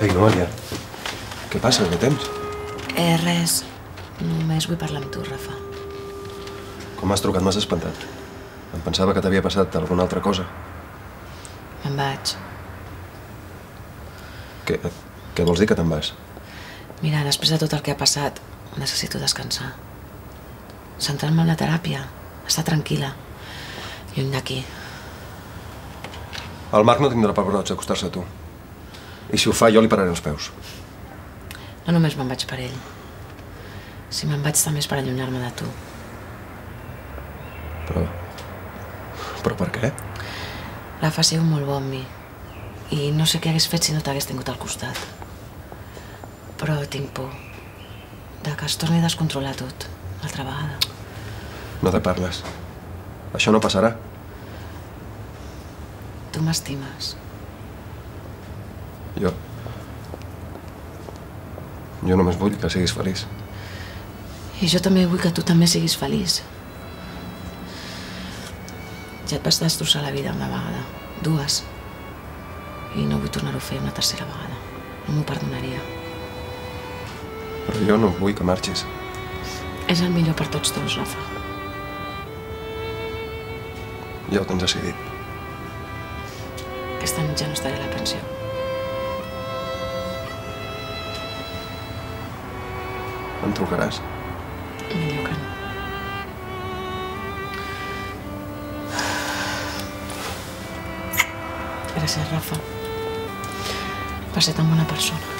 Ei, Noelia, què passa? Què tens? Res. Només vull parlar amb tu, Rafa. Com m'has trucat, m'has espantat. Em pensava que t'havia passat alguna altra cosa. Me'n vaig. Què vols dir que te'n vas? Mira, després de tot el que ha passat, necessito descansar. Centrar-me en la teràpia, estar tranquil·la, lluny d'aquí. El Marc no tindrà pebrots d'acostar-se a tu. I si ho fa, jo li pararé els peus. No només me'n vaig per ell. Si me'n vaig també és per allunyar-me de tu. Però per què? Rafa ha sigut molt bo amb mi. I no sé què hagués fet si no t'hagués tingut al costat. Però tinc por de que es torni a descontrolar tot, altra vegada. No te parles. Això no passarà. Tu m'estimes. Jo només vull que siguis feliç. I jo també vull que tu també siguis feliç. Ja et vas destrossar la vida una vegada, dues. I no vull tornar-ho a fer una tercera vegada. No m'ho perdonaria. Però jo no vull que marxis. És el millor per tots dos, Rafa. Ja ho tens decidit. Aquesta nit ja no estaré a la pensió. Em trucaràs? Millor que no. Gràcies, Rafa. Per ser tan bona persona.